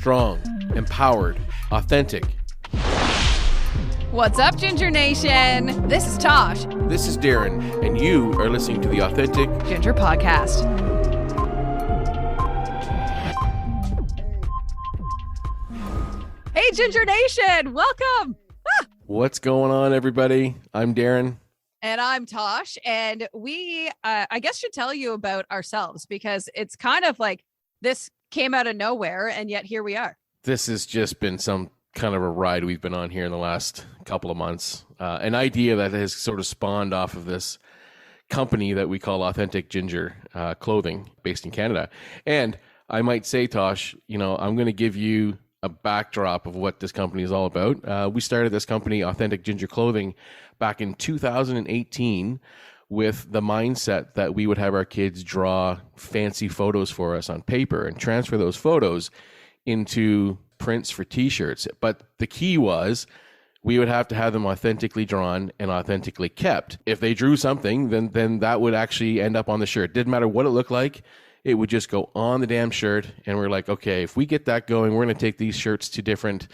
strong, empowered, authentic. What's up, Ginger Nation? This is Tosh. This is Darren, and you are listening to the Authentic Ginger Podcast. Hey, Ginger Nation, welcome. What's going on, everybody? I'm Darren. And I'm Tosh, and we, I guess, should tell you about ourselves because it's kind of like this came out of nowhere, and yet here we are. This has just been some kind of a ride we've been on here in the last couple of months. An idea that has sort of spawned off of this company that we call Authentic Ginger Clothing, based in Canada. And I might say, Tosh, I'm going to give you a backdrop of what this company is all about. We started this company, Authentic Ginger Clothing, back in 2018 with the mindset that we would have our kids draw fancy photos for us on paper and transfer those photos into prints for t-shirts. But the key was we would have to have them authentically drawn and authentically kept. If they drew something, then that would actually end up on the shirt. Didn't matter what it looked like. It would just go on the damn shirt. And we're like, okay, if we get that going, we're going to take these shirts to different,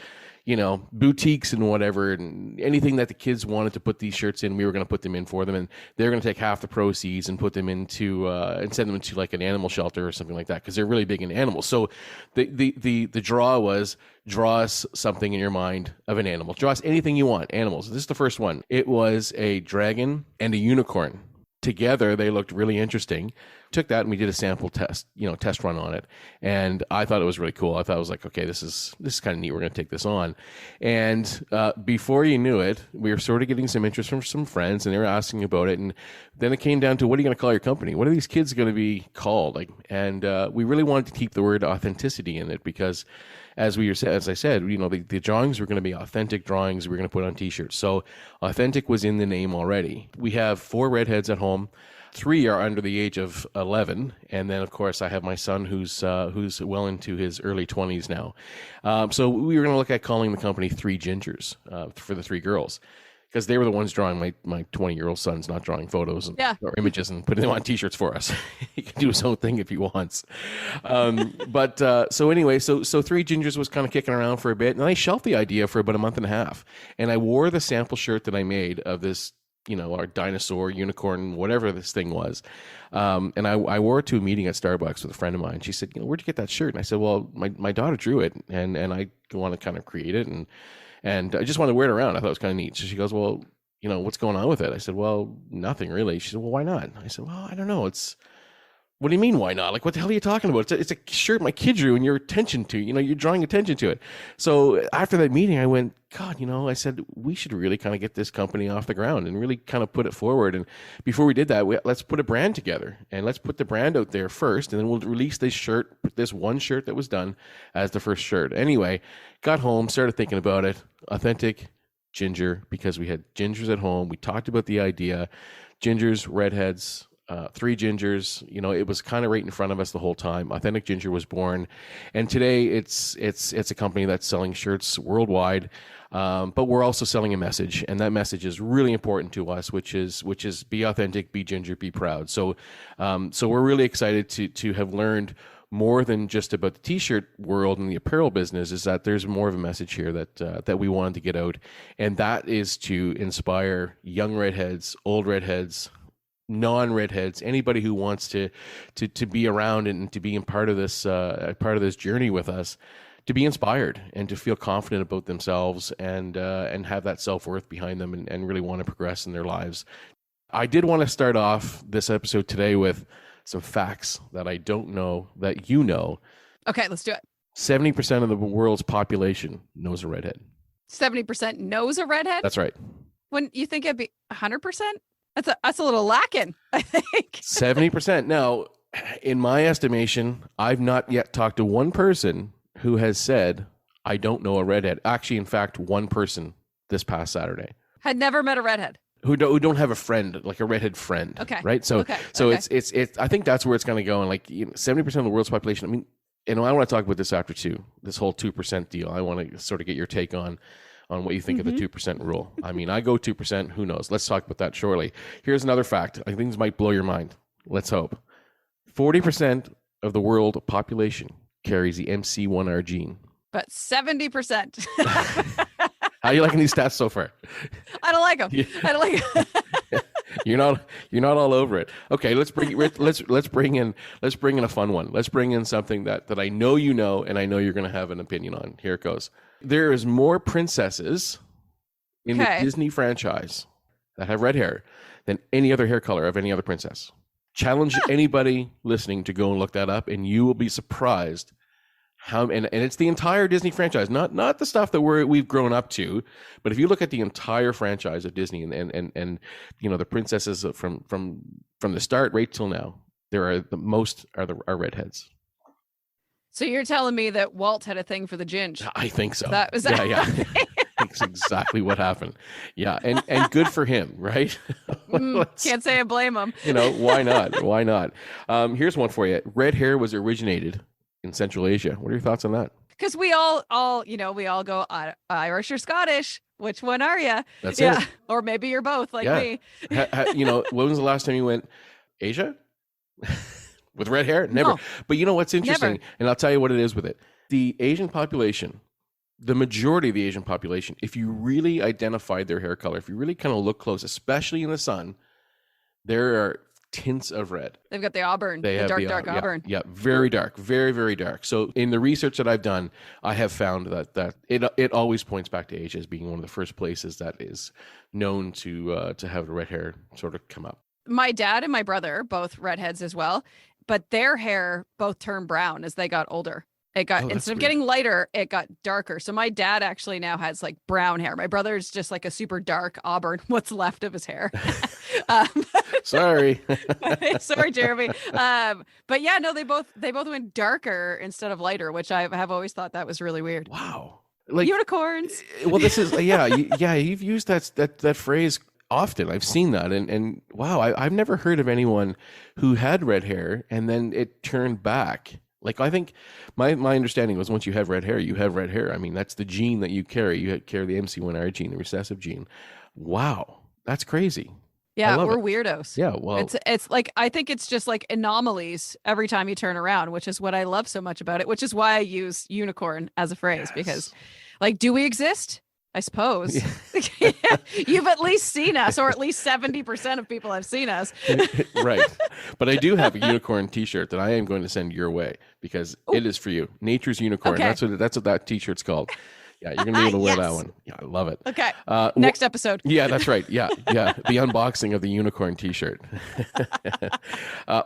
boutiques and whatever, and anything that the kids wanted to put these shirts in, we were going to put them in for them. And they're going to take half the proceeds and put them into, and send them into like an animal shelter or something like that, because they're really big in animals. So the draw was, draw us something in your mind of an animal. Draw us anything you want, animals. This is the first one. It was a dragon and a unicorn. Together, they looked really interesting. Took that and we did a sample test, test run on it. And I thought it was really cool. I thought it was like, okay, this is kind of neat. We're going to take this on. And before you knew it, we were sort of getting some interest from some friends, and they were asking about it. And then it came down to, what are you going to call your company? What are these kids going to be called? And we really wanted to keep the word authenticity in it because, as I said, the drawings were going to be authentic drawings we were going to put on t-shirts. So authentic was in the name already. We have 4 redheads at home. 3 are under the age of 11. And then, of course, I have my son who's well into his early 20s now. So we were going to look at calling the company 3 Gingers for the 3 girls, because they were the ones drawing my 20-year-old son's not drawing photos or images and putting them on t-shirts for us. He can do his own thing if he wants. So anyway, so 3 Gingers was kind of kicking around for a bit, and I shelved the idea for about a month and a half. And I wore the sample shirt that I made of this, our dinosaur, unicorn, whatever this thing was. And I wore it to a meeting at Starbucks with a friend of mine. She said, where'd you get that shirt? And I said, well, my daughter drew it, and I want to kind of create it, and I just wanted to wear it around. I thought it was kind of neat. So she goes, well, what's going on with it? I said, well, nothing really. She said, well, why not? I said, well, I don't know. What do you mean, why not? Like, what the hell are you talking about? It's a shirt my kid drew, and you're drawing attention to it. So after that meeting, I went, God, I said, we should really kind of get this company off the ground and really kind of put it forward. And before we did that, let's put a brand together, and let's put the brand out there first, and then we'll release this shirt, this one shirt that was done as the first shirt. Anyway, got home, started thinking about it. Authentic Ginger, because we had gingers at home. We talked about the idea, gingers, redheads, 3 Gingers. It was kind of right in front of us the whole time. Authentic Ginger was born, and today it's a company that's selling shirts worldwide, but we're also selling a message, and that message is really important to us, which is be authentic, be ginger, be proud. So we're really excited to have learned more than just about the t-shirt world and the apparel business, is that there's more of a message here that we wanted to get out, and that is to inspire young redheads, old redheads, non-redheads, anybody who wants to be around and to be a part of this journey with us, to be inspired and to feel confident about themselves and have that self-worth behind them and really want to progress in their lives. I did want to start off this episode today with some facts that I don't know that you know. Okay, let's do it. 70% of the world's population knows a redhead. 70% knows a redhead? That's right. When you think it'd be 100%? That's a little lacking, I think. 70%. Now, in my estimation, I've not yet talked to one person who has said, I don't know a redhead. Actually, in fact, one person this past Saturday. Had never met a redhead. Who don't have a friend, like a redhead friend. Okay. Right? So it's I think that's where it's going to go. And 70% of the world's population, I mean, I want to talk about this after too, this whole 2% deal. I want to sort of get your take on what you think of the 2% rule. I mean, I go 2%, who knows? Let's talk about that shortly. Here's another fact. I think this might blow your mind. Let's hope. 40% of the world population carries the MC1R gene. but 70%. How are you liking these stats so far? I don't like them. Yeah. I don't like them. You're not all over it. Okay, let's bring in a fun one. Let's bring in something that I know you know, and I know you're going to have an opinion on. Here it goes. There is more princesses in the Disney franchise that have red hair than any other hair color of any other princess. Challenge anybody listening to go and look that up, and you will be surprised how. And it's the entire Disney franchise, not the stuff that we've grown up to, but if you look at the entire franchise of Disney and you know the princesses from the start right till now, there are the most are redheads. So you're telling me that Walt had a thing for the ginge? I think so. Yeah. That's exactly what happened. Yeah, and good for him, right? Can't say I blame him. You know, why not? Why not? Here's one for you. Red hair was originated in Central Asia. What are your thoughts on that? Because we all go Irish or Scottish. Which one are you? That's it. Or maybe you're both, like me. You know, when was the last time you went Asia? With red hair? Never. No, but you know what's interesting? Never. And I'll tell you what it is with it. The Asian population, the majority of the Asian population, if you really identified their hair color, if you really kind of look close, especially in the sun, there are tints of red. They've got the auburn, the dark auburn. Yeah, very dark, very, very dark. So in the research that I've done, I have found that it always points back to Asia as being one of the first places that is known to have red hair sort of come up. My dad and my brother, both redheads as well, but their hair both turned brown as they got older. It got, instead of getting lighter, it got darker. So my dad actually now has like brown hair. My brother's just like a super dark auburn, what's left of his hair. Sorry. Sorry, Jeremy. But yeah, no, they both went darker instead of lighter, which I have always thought that was really weird. Wow. Like unicorns. Well, this is, you've used that phrase often. I've seen that. And wow, I've never heard of anyone who had red hair and then it turned back. Like, I think my understanding was once you have red hair, you have red hair. I mean, that's the gene that you carry. You carry the MC1R gene, the recessive gene. Wow. That's crazy. Yeah, we're weirdos. Yeah, well. It's like, I think it's just like anomalies every time you turn around, which is what I love so much about it, which is why I use unicorn as a phrase, because like, do we exist? I suppose. Yeah. You've at least seen us, or at least 70% of people have seen us. Right. But I do have a unicorn t-shirt that I am going to send your way because it is for you. Nature's Unicorn. Okay. That's what that t-shirt's called. Yeah, you're going to be able to wear that one. Yeah, I love it. Okay. Next episode. Yeah, that's right. Yeah. The unboxing of the unicorn t-shirt.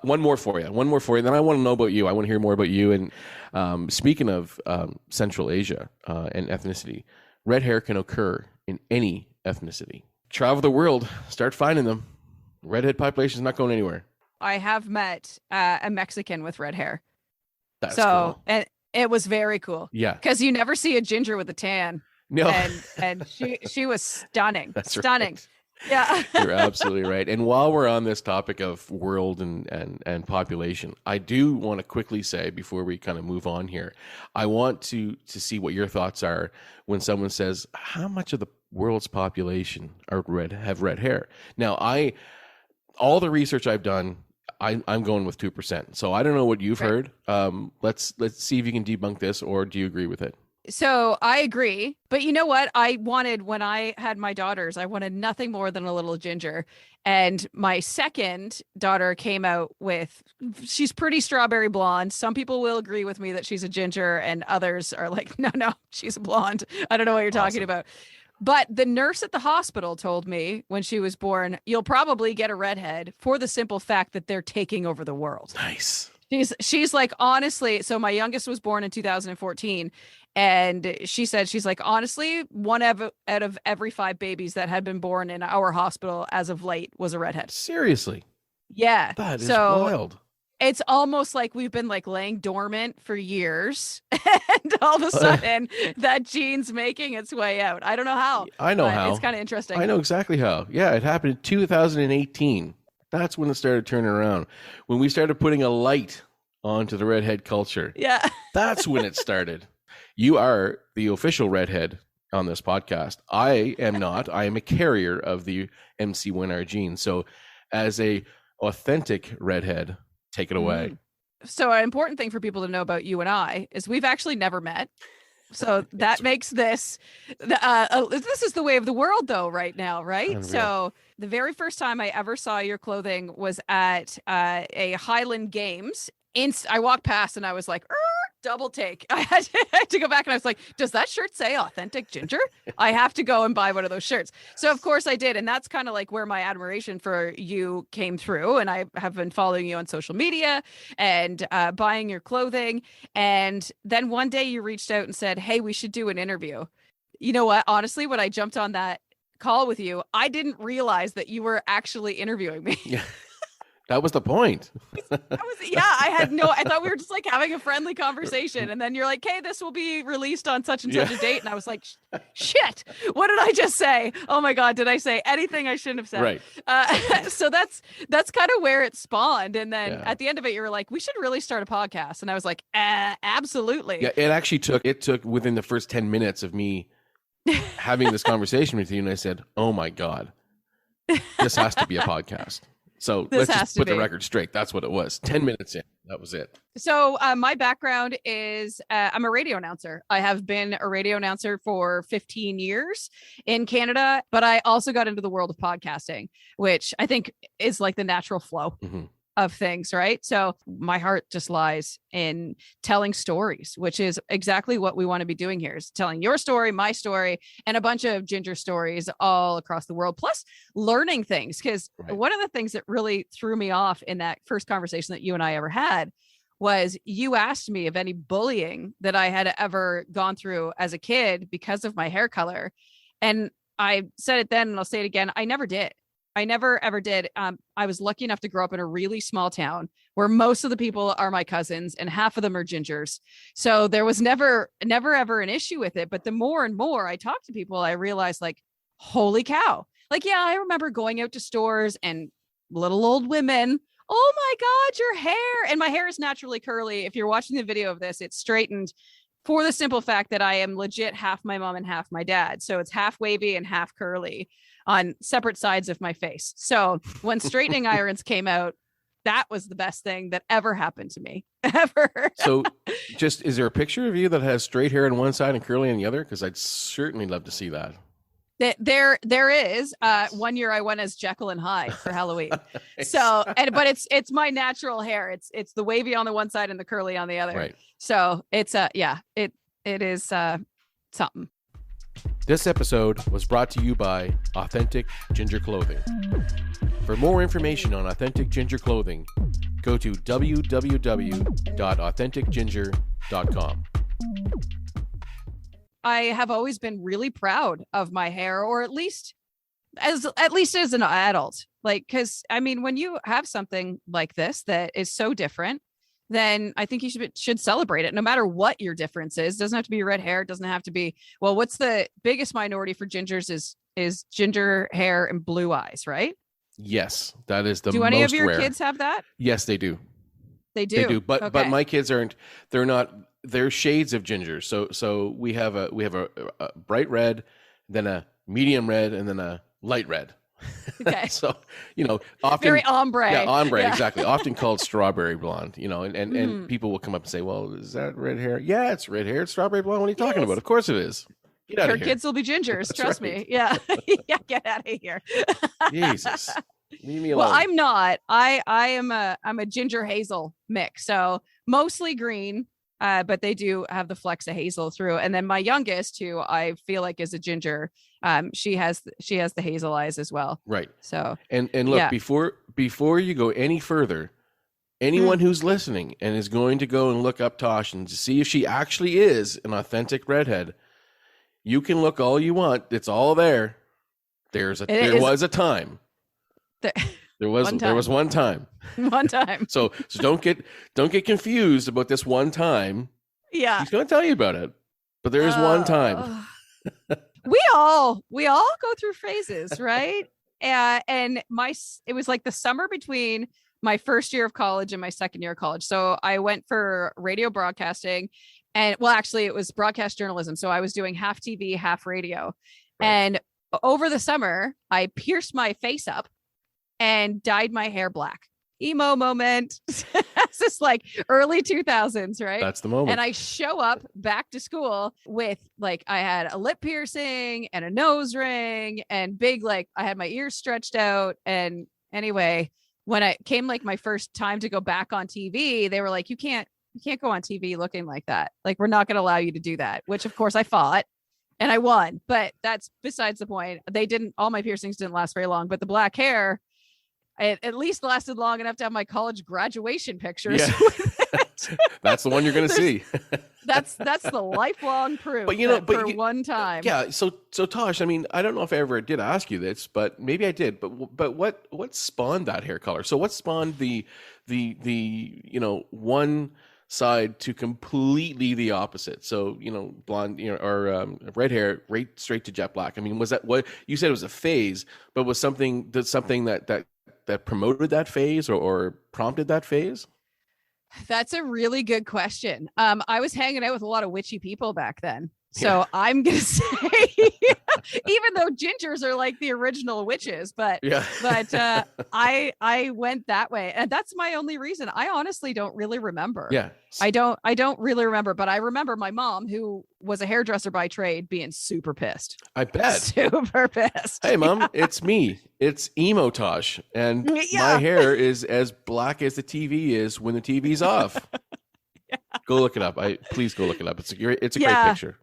One more for you. Then I want to know about you. I want to hear more about you. And speaking of Central Asia and ethnicity, red hair can occur in any ethnicity. Travel the world, start finding them. Redhead population is not going anywhere. I have met a Mexican with red hair. That's cool. And it was very cool. Yeah. Because you never see a ginger with a tan. No. And she was stunning. That's stunning. Right. Yeah. You're absolutely right. And while we're on this topic of world and population, I do want to quickly say before we kind of move on here, I want to see what your thoughts are when someone says, how much of the world's population have red hair? Now, all the research I've done, I'm going with 2%. So I don't know what you've heard. Let's see if you can debunk this, or do you agree with it? So I agree, but you know what? When I had my daughters, I wanted nothing more than a little ginger. And my second daughter came out she's pretty strawberry blonde. Some people will agree with me that she's a ginger, and others are like, no, she's a blonde. I don't know what you're talking about. But the nurse at the hospital told me when she was born, you'll probably get a redhead for the simple fact that they're taking over the world. Nice. She's like, honestly, so my youngest was born in 2014. And she's like, honestly, one out of every 5 babies that had been born in our hospital as of late was a redhead. Seriously? Yeah. That is wild. It's almost like we've been like laying dormant for years, and all of a sudden that gene's making its way out. I don't know how. I know how. It's kind of interesting. I know exactly how. Yeah, it happened in 2018. That's when it started turning around. When we started putting a light onto the redhead culture. Yeah. That's when it started. You are the official redhead on this podcast. I am not. I am a carrier of the MC1R gene. So as a authentic redhead, take it away. So an important thing for people to know about you and I is we've actually never met. So that makes this this is the way of the world though right now, right? Unreal. So the very first time I ever saw your clothing was at a Highland Games. I walked past and I was like, double take. I had to go back and I was like, does that shirt say Authentic Ginger? I have to go and buy one of those shirts. So of course I did. And that's kind of like where my admiration for you came through. And I have been following you on social media and buying your clothing. And then one day you reached out and said, hey, we should do an interview. You know what? Honestly, when I jumped on that call with you, I didn't realize that you were actually interviewing me. Yeah. That was the point. I thought we were just like having a friendly conversation. And then you're like, hey, this will be released on such and such a date. And I was like, shit, what did I just say? Oh my God, did I say anything I shouldn't have said? Right. So that's kind of where it spawned. And then at the end of it, you were like, we should really start a podcast. And I was like, absolutely. Yeah, it actually took within the first 10 minutes of me having this conversation with you. And I said, oh my God, this has to be a podcast. So let's just put the record straight. That's what it was. 10 minutes in. That was it. So my background is I'm a radio announcer. I have been a radio announcer for 15 years in Canada, but I also got into the world of podcasting, which I think is like the natural flow of things, right? So my heart just lies in telling stories, which is exactly what we want to be doing here, is telling your story, my story, and a bunch of ginger stories all across the world, plus learning things. Because one of the things that really threw me off in that first conversation that you and I ever had was you asked me of any bullying that I had ever gone through as a kid because of my hair color. And I said it then, and I'll say it again. I never did. I never, ever did. I was lucky enough to grow up in a really small town where most of the people are my cousins and half of them are gingers. So there was never, ever an issue with it. But the more and more I talked to people, I realized like, holy cow. Like, yeah, I remember going out to stores and little old women. Oh my God, your hair. And my hair is naturally curly. If you're watching the video of this, it's straightened for the simple fact that I am legit half my mom and half my dad. So it's half wavy and half curly on separate sides of my face. So when straightening irons came out, that was the best thing that ever happened to me ever. So is there a picture of you that has straight hair on one side and curly on the other? Because I'd certainly love to see that. There is. One year I went as Jekyll and Hyde for Halloween. Nice. But it's my natural hair. It's the wavy on the one side and the curly on the other. Right. So it's it is something. This episode was brought to you by Authentic Ginger Clothing. For more information on Authentic Ginger Clothing, go to www.authenticginger.com. I have always been really proud of my hair, or at least as an adult. Like, because I mean, when you have something like this that is so different, then I think you should celebrate it, no matter what your difference is. It doesn't have to be red hair. It doesn't have to be, well, what's the biggest minority for gingers is ginger hair and blue eyes, right? Yes, that is the most Do any of your rare. kids have that? Yes, they do. They do. But my kids they're shades of ginger. So we have a bright red, then a medium red, and then a light red. Okay. So, often very ombre. Yeah, ombre, yeah. Exactly. Often called strawberry blonde, and people will come up and say, well, is that red hair? Yeah, it's red hair. It's strawberry blonde. What are you talking about? Of course it is. Get out of here. Your kids will be gingers. Trust me. Yeah. Yeah. Get out of here. Jesus. Leave me alone. Well, I'm not. I'm a ginger hazel mix. So mostly green. But they do have the flecks of hazel through. And then my youngest, who I feel like is a ginger, she has the hazel eyes as well. Right. So and look, yeah. before you go any further, anyone who's listening and is going to go and look up Tosh and to see if she actually is an authentic redhead, you can look all you want. It's all there. There was a time. There was one time. One time. So don't get confused about this one time. Yeah. He's going to tell you about it. But there is one time. We all go through phases, right? And it was like the summer between my first year of college and my second year of college. So I went for radio broadcasting, and well, actually it was broadcast journalism. So I was doing half TV, half radio. Right. And over the summer, I pierced my face up and dyed my hair black. Emo moment. this is like early 2000s, right? That's the moment. And I show up back to school with like, I had a lip piercing and a nose ring and big, like I had my ears stretched out. And anyway, when I came like my first time to go back on TV, they were like, you can't go on TV looking like that. Like, we're not going to allow you to do that, which of course I fought and I won, but that's besides the point. All my piercings didn't last very long, but the black hair, it at least lasted long enough to have my college graduation pictures. Yeah. That's the one you're going to see. That's the lifelong proof. But for one time. Yeah. So Tosh, I mean, I don't know if I ever did ask you this, but maybe I did. But what spawned that hair color? So what spawned the one side to completely the opposite? So blonde, or red hair, right straight to jet black. I mean, was that what you said? It was a phase, but was something that promoted that phase or prompted that phase? That's a really good question. I was hanging out with a lot of witchy people back then. So I'm going to say, even though gingers are like the original witches, but I went that way. And that's my only reason. I honestly don't really remember. Yeah. I don't really remember, but I remember my mom, who was a hairdresser by trade, being super pissed. I bet. Super pissed. Hey, Mom, it's me. It's emo Tosh. And my hair is as black as the TV is when the TV's off. Go look it up. Please go look it up. It's a great picture.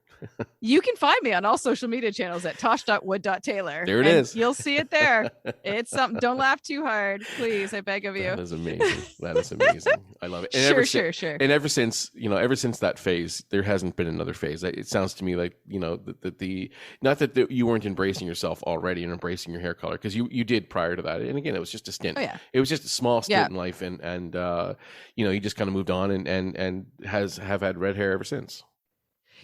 You can find me on all social media channels at tosh.wood.taylor. There it is. You'll see it there. It's something. Don't laugh too hard, please. I beg of you. That is amazing. I love it. And sure. And ever since that phase, there hasn't been another phase. It sounds to me like, the not that you weren't embracing yourself already and embracing your hair color, because you did prior to that. And again, it was just a stint. Oh, yeah. It was just a small stint in life, and you just kind of moved on and have had red hair ever since.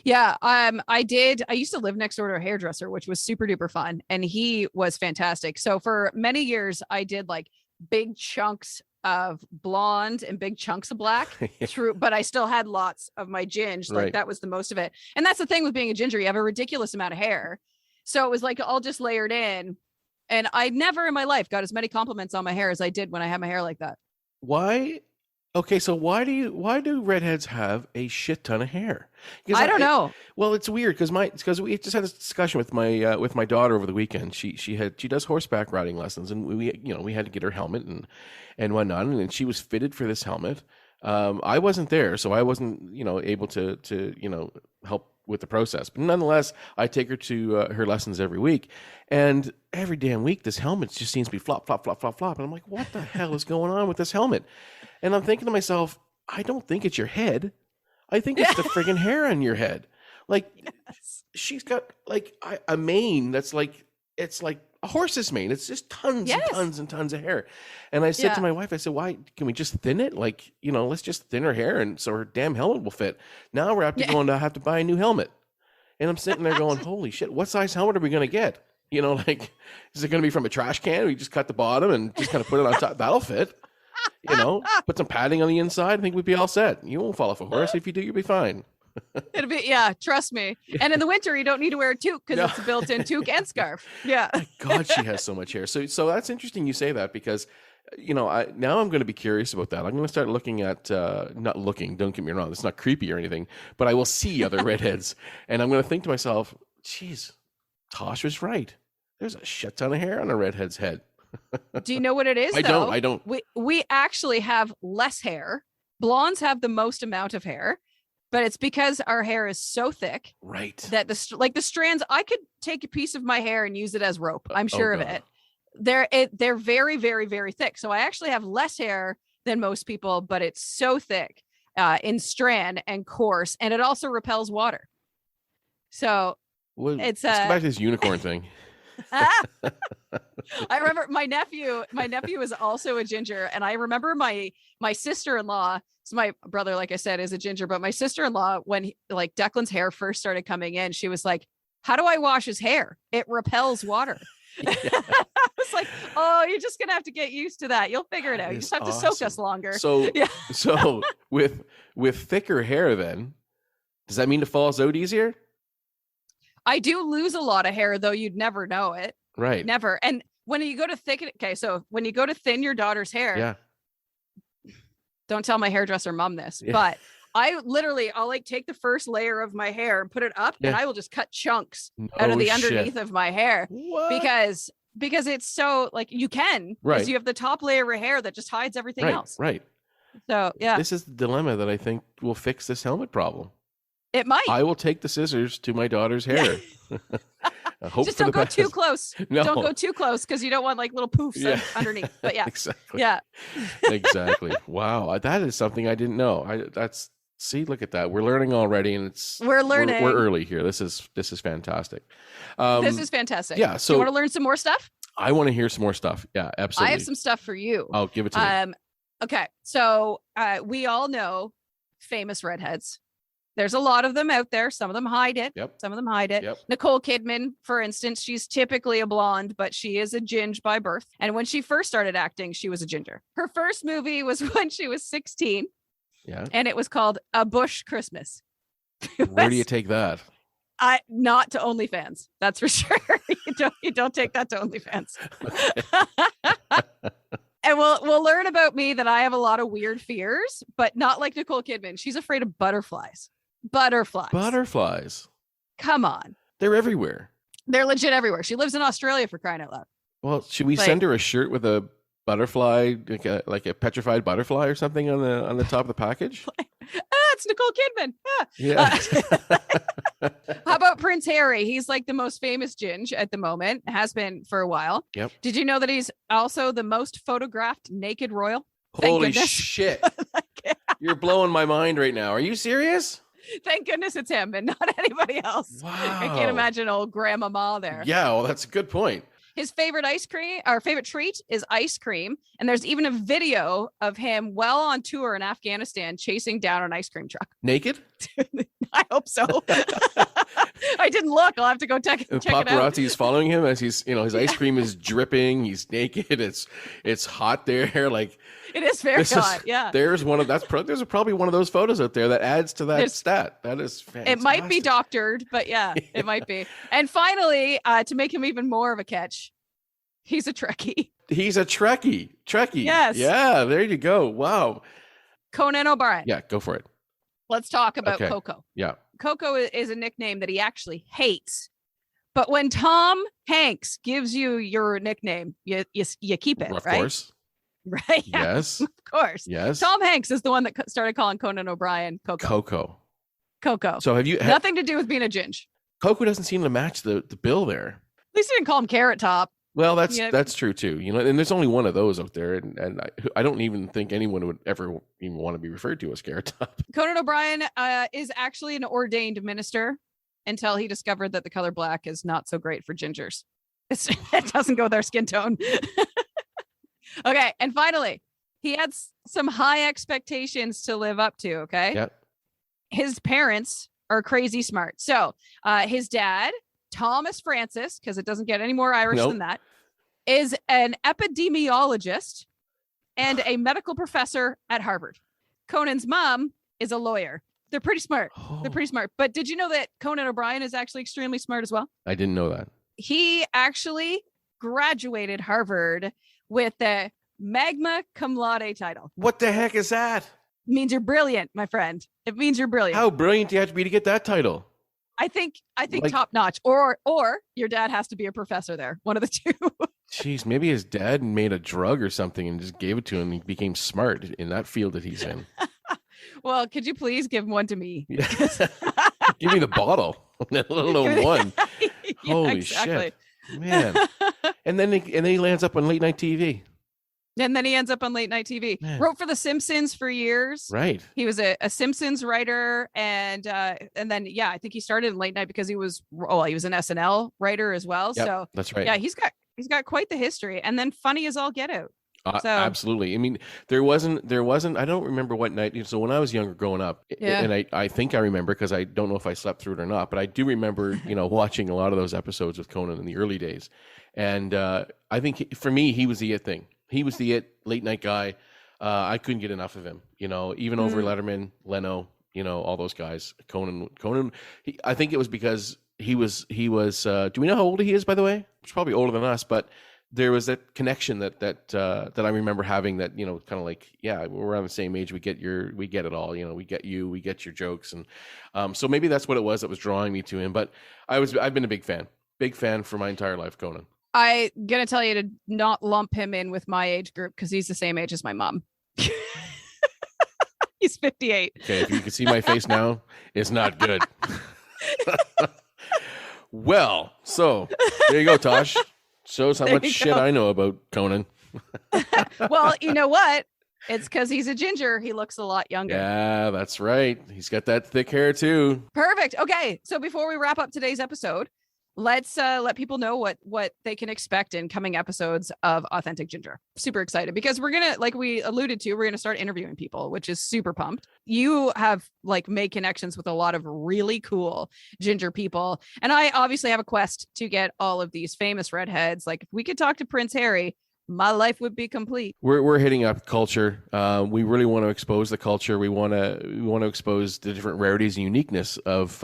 Yeah, I used to live next door to a hairdresser, which was super duper fun. And he was fantastic. So for many years, I did like big chunks of blonde and big chunks of black but I still had lots of my ginge. Like that was the most of it. And that's the thing with being a ginger. You have a ridiculous amount of hair. So it was like all just layered in. And I never in my life got as many compliments on my hair as I did when I had my hair like that. Why? Okay, so why do redheads have a shit ton of hair? I don't know. Well, it's weird because we just had this discussion with my daughter over the weekend. She does horseback riding lessons, and we had to get her helmet and whatnot, and she was fitted for this helmet. I wasn't there, so I wasn't able to help with the process. But nonetheless, I take her to her lessons every week, and every damn week this helmet just seems to be flop, flop, flop, flop, flop, and I'm like, what the hell is going on with this helmet? And I'm thinking to myself, I don't think it's your head. I think it's the friggin' hair on your head. Like, she's got like a mane that's like, it's like a horse's mane. It's just tons and tons and tons of hair. And I said to my wife, I said, why can we just thin it? Like, let's just thin her hair and so her damn helmet will fit. Now we're going to have to buy a new helmet. And I'm sitting there going, holy shit, what size helmet are we going to get? Like, is it going to be from a trash can? We just cut the bottom and just kind of put it on top. That'll fit. Put some padding on the inside. I think we'd be all set. You won't fall off a horse. If you do, you'll be fine. It'll be, trust me. And in the winter, you don't need to wear a toque because it's a built-in toque and scarf. Yeah. My God, she has so much hair. So that's interesting you say that, because now I'm going to be curious about that. I'm going to start looking at not looking. Don't get me wrong. It's not creepy or anything, but I will see other redheads, and I'm going to think to myself, "Geez, Tosh was right. There's a shit ton of hair on a redhead's head." Do you know what it is? I don't. We actually have less hair. Blondes have the most amount of hair, but it's because our hair is so thick, right? That the strands. I could take a piece of my hair and use it as rope. I'm sure of it. They're very, very, very thick. So I actually have less hair than most people, but it's so thick in strand and coarse, and it also repels water. So let's go back to this unicorn thing. I remember my nephew is also a ginger, and I remember my sister-in-law, so my brother, like I said, is a ginger, but my sister-in-law, when Declan's hair first started coming in, she was like, how do I wash his hair? It repels water. I was like, oh, you're just gonna have to get used to that. You'll figure it out. You just have to soak us longer. So so with thicker hair, then does that mean it falls out easier? I do lose a lot of hair, though. You'd never know it. Right. Never. And when you go to thicken, so when you go to thin your daughter's hair, Don't tell my hairdresser mom this, but I'll like take the first layer of my hair and put it up, and I will just cut chunks out of the underneath of my hair. What? Because it's so like you can, because you have the top layer of hair that just hides everything else. Right. So yeah, this is the dilemma that I think will fix this helmet problem. It might. I will take the scissors to my daughter's hair. Just don't go too close. No. Don't go too close, because you don't want like little poofs underneath. But yeah, exactly. Yeah, exactly. Wow, that is something I didn't know. Look at that. We're learning already, and we're learning. We're early here. This is fantastic. This is fantastic. Yeah. So do you want to learn some more stuff? I want to hear some more stuff. Yeah, absolutely. I have some stuff for you. Oh, give it to me. Okay. So we all know famous redheads. There's a lot of them out there. Some of them hide it. Yep. Some of them hide it. Yep. Nicole Kidman, for instance, she's typically a blonde, but she is a ginger by birth. And when she first started acting, she was a ginger. Her first movie was when she was 16. Yeah. And it was called A Bush Christmas. Where do you take that? Not to OnlyFans. That's for sure. You don't take that to OnlyFans. And we'll learn about me that I have a lot of weird fears, but not like Nicole Kidman. She's afraid of butterflies. Butterflies. Come on. They're everywhere. They're legit everywhere. She lives in Australia, for crying out loud. Well, should we send her a shirt with a butterfly, like a petrified butterfly or something on the top of the package? It's Nicole Kidman. Yeah. How about Prince Harry? He's like the most famous ginge at the moment, has been for a while. Yep. Did you know that he's also the most photographed naked royal? Holy shit. You're blowing my mind right now. Are you serious? Thank goodness it's him and not anybody else. Wow. I can't imagine old grandmama there. Yeah, well, that's a good point. His favorite favorite treat is ice cream. And there's even a video of him well on tour in Afghanistan chasing down an ice cream truck. Naked? I hope so. I didn't look. I'll have to go check it out. Paparazzi is following him as he's, his ice cream is dripping. He's naked. It's hot there. Like, it is very hot. Yeah. There's probably one of those photos out there that adds to that stat. That is fantastic. It might be doctored, but yeah, it might be. And finally, to make him even more of a catch, he's a Trekkie. He's a Trekkie. Yes. Yeah, there you go. Wow. Conan O'Brien. Yeah, go for it. Let's talk about Coco. Yeah. Coco is a nickname that he actually hates. But when Tom Hanks gives you your nickname, you keep it, Of right? Course. Right? Yeah, Yes. of course. Yes. Tom Hanks is the one that started calling Conan O'Brien Coco. So have you... Nothing to do with being a ginge. Coco doesn't seem to match the bill there. At least he didn't call him Carrot Top. Well, that's true too. And there's only one of those out there, and I don't even think anyone would ever even want to be referred to as Carrot Top. Conan O'Brien is actually an ordained minister until he discovered that the color black is not so great for gingers. It doesn't go with their skin tone. Okay, and finally, he had some high expectations to live up to. Okay, yeah. His parents are crazy smart. So, his dad, Thomas Francis, because it doesn't get any more Irish than that, is an epidemiologist and a medical professor at Harvard. Conan's mom is a lawyer. They're pretty smart. They're pretty smart. But did you know that Conan O'Brien is actually extremely smart as well? I didn't know that. He actually graduated Harvard with the magna cum laude title. What the heck is that? It means you're brilliant, my friend. It means you're brilliant. How brilliant do you have to be to get that title? I think top notch, or your dad has to be a professor there. One of the two. Jeez, maybe his dad made a drug or something and just gave it to him. And he became smart in that field that he's in. Well, could you please give one to me? Yeah. Give me the bottle, let alone one. Yeah, Holy shit, man! And then he lands up on late night TV. And then he ends up on late night TV. Man. Wrote for The Simpsons for years. Right. He was a Simpsons writer, and then I think he started in late night because he was an SNL writer as well. Yep, so that's right. Yeah, he's got quite the history, and then funny as all get out. Absolutely. I mean, there wasn't. I don't remember what night. So when I was younger, growing up, and I think I remember because I don't know if I slept through it or not, but I do remember, watching a lot of those episodes with Conan in the early days, and I think for me, he was the it thing. He was the late night guy. I couldn't get enough of him. Even over Letterman, Leno, all those guys. Conan. I think it was because he was. Do we know how old he is? By the way, he's probably older than us, but there was that connection that I remember having, that, you know, kind of like, yeah, we're around the same age. We get it all, you know, we get your jokes. And so maybe that's what it was that was drawing me to him. But I've been a big fan for my entire life, Conan. I'm going to tell you to not lump him in with my age group because he's the same age as my mom. He's 58. Okay, if you can see my face now, it's not good. Well, so there you go, Tosh. Shows how much shit I know about Conan. Well, you know what? It's because he's a ginger. He looks a lot younger. Yeah, that's right. He's got that thick hair too. Perfect. Okay, so before we wrap up today's episode, let's let people know what they can expect in coming episodes of Authentic Ginger. Super excited because we're gonna, like we alluded to, we're gonna start interviewing people, which is super pumped. You have made connections with a lot of really cool ginger people, and I obviously have a quest to get all of these famous redheads. Like, if we could talk to Prince Harry, my life would be complete. We're hitting up culture. We really want to expose the culture. We want to expose the different rarities and uniqueness of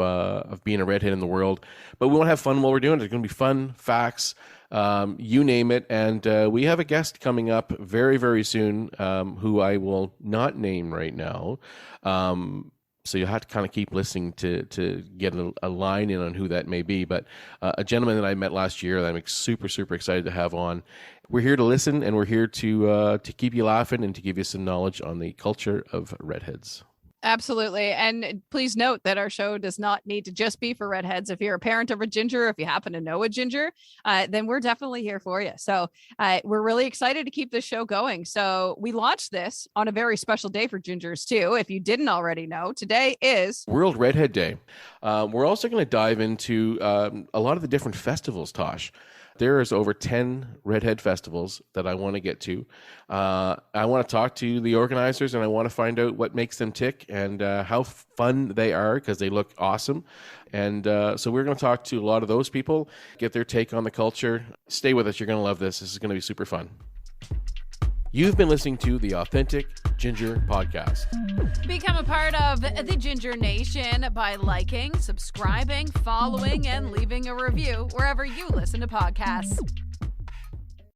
being a redhead in the world. But we want to have fun while we're doing it. It's going to be fun, facts, you name it. And we have a guest coming up very, very soon, who I will not name right now. So you'll have to kind of keep listening to get a line in on who that may be. But a gentleman that I met last year that I'm super, super excited to have on. We're here to listen, and we're here to keep you laughing and to give you some knowledge on the culture of redheads. Absolutely. And please note that our show does not need to just be for redheads. If you're a parent of a ginger, if you happen to know a ginger, then we're definitely here for you. So we're really excited to keep this show going. So we launched this on a very special day for gingers too. If you didn't already know, today is World Redhead Day. We're also going to dive into a lot of the different festivals, Tosh. There is over 10 redhead festivals that I want to get to. I want to talk to the organizers, and I want to find out what makes them tick and how fun they are, because they look awesome. And so we're going to talk to a lot of those people, get their take on the culture. Stay with us. You're going to love this. This is going to be super fun. You've been listening to the Authentic Ginger Podcast. Become a part of the Ginger Nation by liking, subscribing, following, and leaving a review wherever you listen to podcasts.